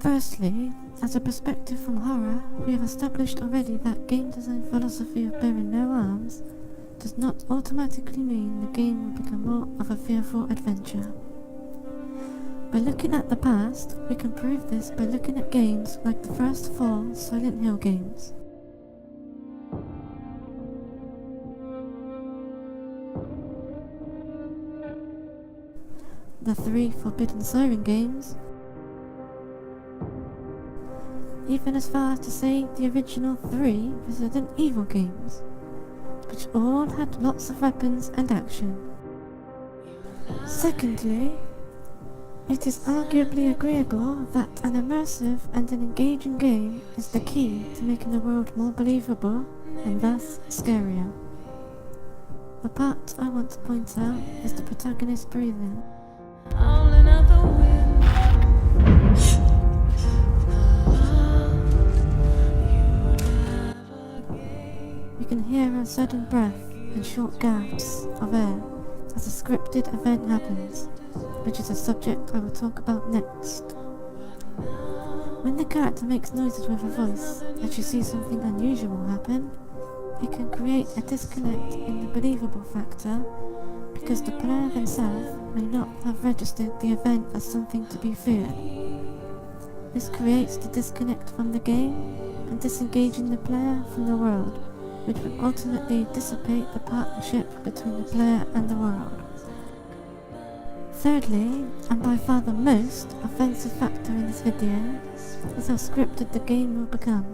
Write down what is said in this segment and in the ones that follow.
Firstly, as a perspective from horror, we have established already that game design philosophy of bearing no arms does not automatically mean the game will become more of a fearful adventure. By looking at the past, we can prove this by looking at games like the first 4 Silent Hill games. The 3 Forbidden Siren games, even as far as to say the original 3 Resident Evil games, which all had lots of weapons and action. Secondly, it is arguably agreeable that an immersive and an engaging game is the key to making the world more believable and thus scarier. The part I want to point out is the protagonist breathing. You can hear a sudden breath and short gasps of air as a scripted event happens, which is a subject I will talk about next. When the character makes noises with her voice as you see something unusual happen, it can create a disconnect in the believable factor because the player themselves may not have registered the event as something to be feared. This creates the disconnect from the game and disengaging the player from the world, which would ultimately dissipate the partnership between the player and the world. Thirdly, and by far the most offensive factor in this video, is how scripted the game will become.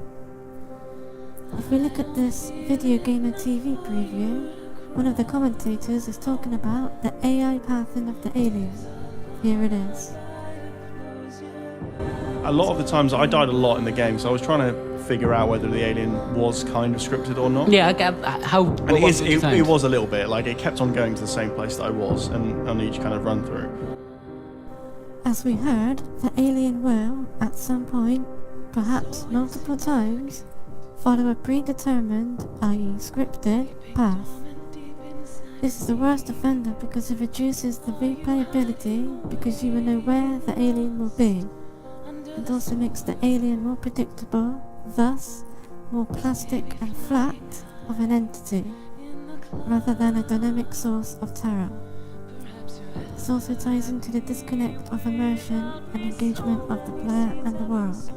If we look at this VideoGamerTV preview, one of the commentators is talking about the AI pathing of the alien. Here it is. A lot of the times I died a lot in the game, so I was trying to figure out whether the alien was kind of scripted or not. Yeah, I get how. And it was a little bit, like it kept on going to the same place that I was and on each kind of run through. As we heard, the alien will, at some point, perhaps multiple times, follow a predetermined, i.e. scripted, path. This is the worst offender because it reduces the replayability because you will know where the alien will be. It also makes the alien more predictable, thus more plastic and flat of an entity, rather than a dynamic source of terror. This also ties into the disconnect of immersion and engagement of the player and the world.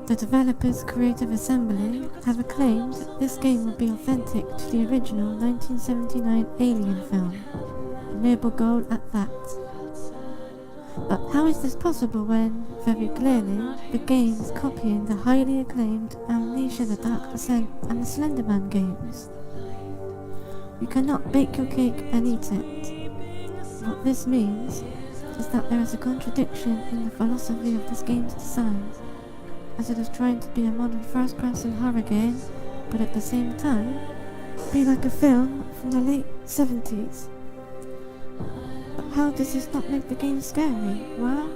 The developers Creative Assembly have acclaimed that this game will be authentic to the original 1979 Alien film, a noble goal at that. But how is this possible when, very clearly, the game is copying the highly acclaimed Amnesia: The Dark Descent and the Slender Man games? You cannot bake your cake and eat it. What this means is that there is a contradiction in the philosophy of this game's design, as it is trying to be a modern first-person horror game, but at the same time, be like a film from the late 70s. But how does this not make the game scary? Well,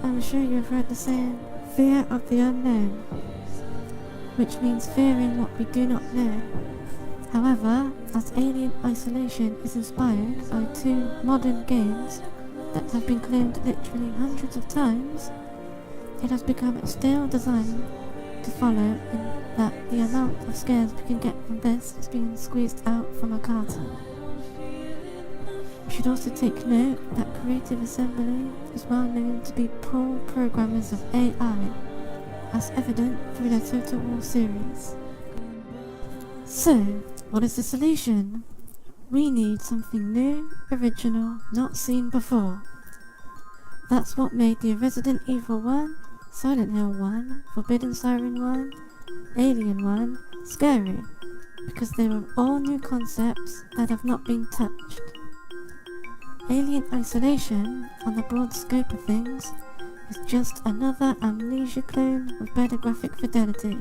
I'm sure you've heard the saying, fear of the unknown, which means fearing what we do not know. However, as Alien Isolation is inspired by 2 modern games that have been claimed literally hundreds of times, it has become a stale design to follow in that the amount of scares we can get from this is being squeezed out from a carton. We should also take note that Creative Assembly is well known to be poor programmers of AI, as evident through their Total War series. So, what is the solution? We need something new, original, not seen before. That's what made the Resident Evil 1, Silent Hill 1, Forbidden Siren 1, Alien 1 scary, because they were all new concepts that have not been touched. Alien Isolation, on the broad scope of things, is just another Amnesia clone with better graphic fidelity.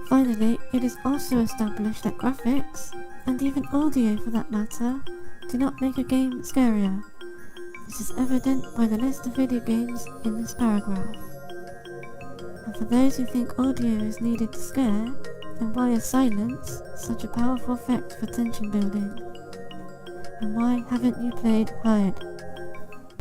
Finally, it is also established that graphics, and even audio for that matter, do not make a game scarier. This is evident by the list of video games in this paragraph. And for those who think audio is needed to scare, then why is silence such a powerful effect for tension building? And why haven't you played Hired?